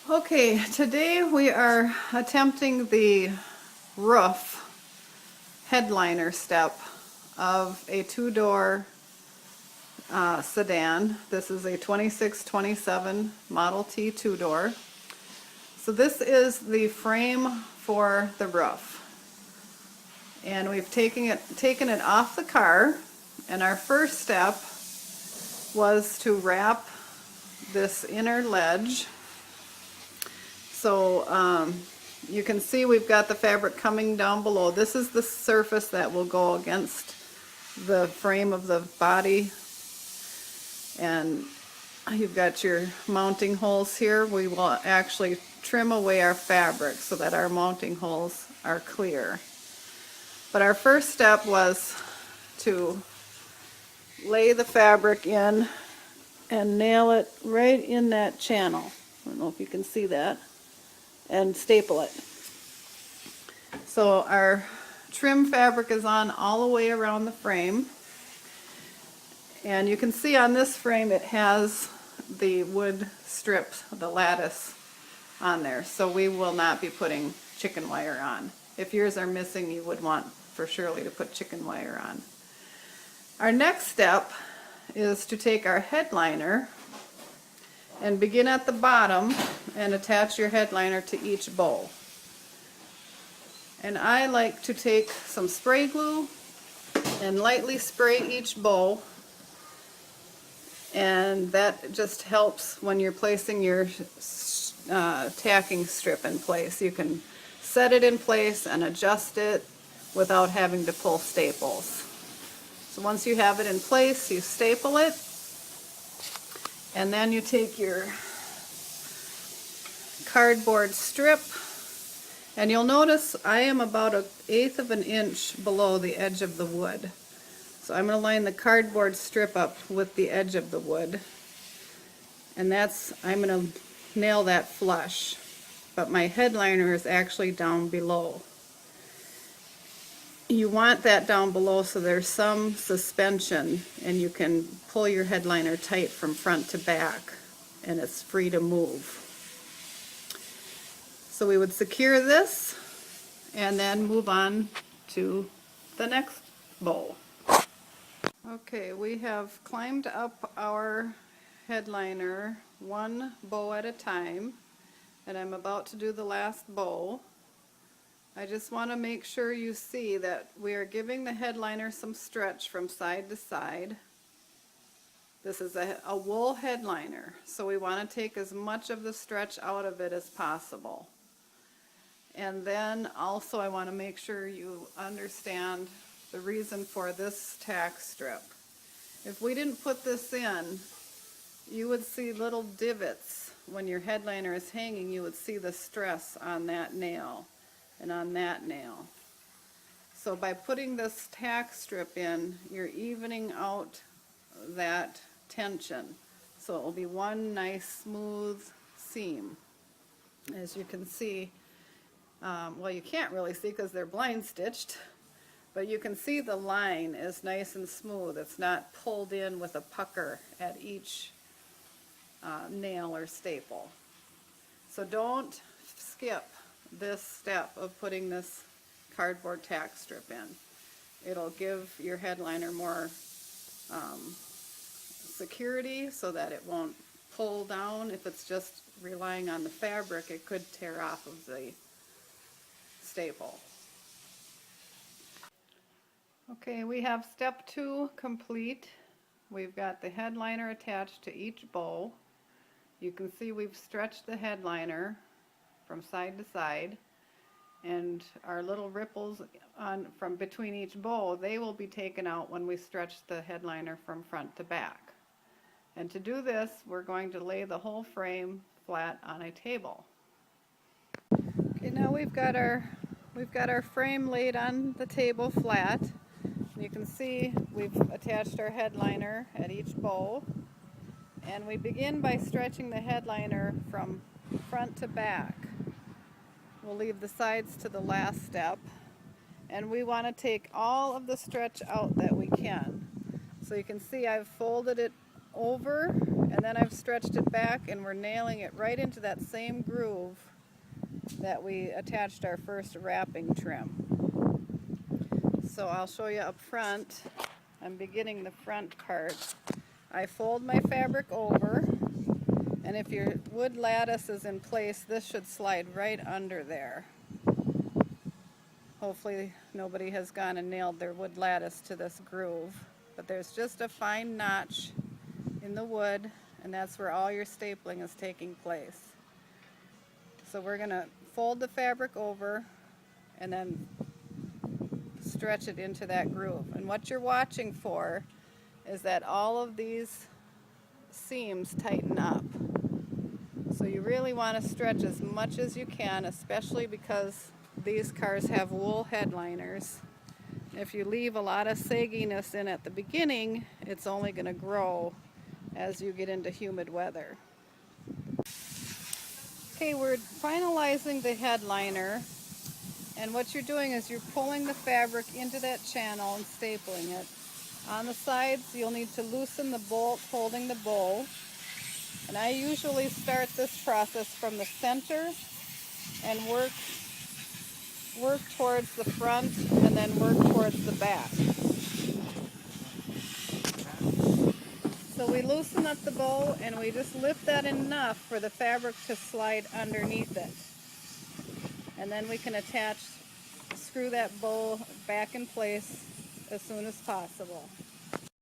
Okay, today we are attempting the roof headliner step of a two-door sedan. This is a 2627 Model T two-door. So this is the frame for the roof. And we've taken it off the car, and our first step was to wrap this inner ledge. So you can see we've got the fabric coming down below. This is the surface that will go against the frame of the body, and you've got your mounting holes here. We will actually trim away our fabric so that our mounting holes are clear. But our first step was to lay the fabric in and nail it right in that channel. I don't know if you can see that. And staple it. So our trim fabric is on all the way around the frame. And you can see on this frame it has the wood strips, the lattice on there. So we will not be putting chicken wire on. If yours are missing, you would want for surely to put chicken wire on. Our next step is to take our headliner and begin at the bottom and attach your headliner to each bow. And I like to take some spray glue and lightly spray each bow, and that just helps when you're placing your tacking strip in place. You can set it in place and adjust it without having to pull staples. So once you have it in place, you staple it, and then you take your cardboard strip, and you'll notice I am about 1/8 of an inch below the edge of the wood. So I'm going to line the cardboard strip up with the edge of the wood, and I'm going to nail that flush, but my headliner is actually down below. You want that down below so there's some suspension and you can pull your headliner tight from front to back and it's free to move. So we would secure this and then move on to the next bow. Okay, we have climbed up our headliner one bow at a time, and I'm about to do the last bow. I just want to make sure you see that we are giving the headliner some stretch from side to side. This is a wool headliner, so we want to take as much of the stretch out of it as possible. And then also I want to make sure you understand the reason for this tack strip. If we didn't put this in, you would see little divots. When your headliner is hanging, you would see the stress on that nail and on that nail. So by putting this tack strip in, you're evening out that tension. So it will be one nice smooth seam. As you can see, well, you can't really see because they're blind stitched, but you can see the line is nice and smooth. It's not pulled in with a pucker at each nail or staple. So don't skip this step of putting this cardboard tack strip in. It'll give your headliner more security so that it won't pull down. If it's just relying on the fabric, it could tear off of the staple. Okay, we have step 2 complete. We've got the headliner attached to each bow. You can see we've stretched the headliner from side to side, and our little ripples from between each bow, they will be taken out when we stretch the headliner from front to back. And to do this, we're going to lay the whole frame flat on a table. Okay, now we've got our frame laid on the table flat. You can see we've attached our headliner at each bow, and we begin by stretching the headliner from front to back. We'll leave the sides to the last step, and we want to take all of the stretch out that we can. So you can see I've folded it over And then I've stretched it back and we're nailing it right into that same groove that we attached our first wrapping trim. So I'll show you up front. I'm beginning the front part. I fold my fabric over, and if your wood lattice is in place, this should slide right under there. Hopefully nobody has gone and nailed their wood lattice to this groove, but there's just a fine notch in the wood, and that's where all your stapling is taking place. So we're going to fold the fabric over and then stretch it into that groove. And what you're watching for is that all of these seams tighten up. So you really want to stretch as much as you can, especially because these cars have wool headliners. If you leave a lot of sagginess in at the beginning, it's only going to grow as you get into humid weather. Okay, we're finalizing the headliner, and what you're doing is you're pulling the fabric into that channel and stapling it. On the sides, you'll need to loosen the bolt holding the bow, and I usually start this process from the center and work towards the front and then work towards the back. So we loosen up the bow and we just lift that enough for the fabric to slide underneath it. And then we can screw that bow back in place as soon as possible.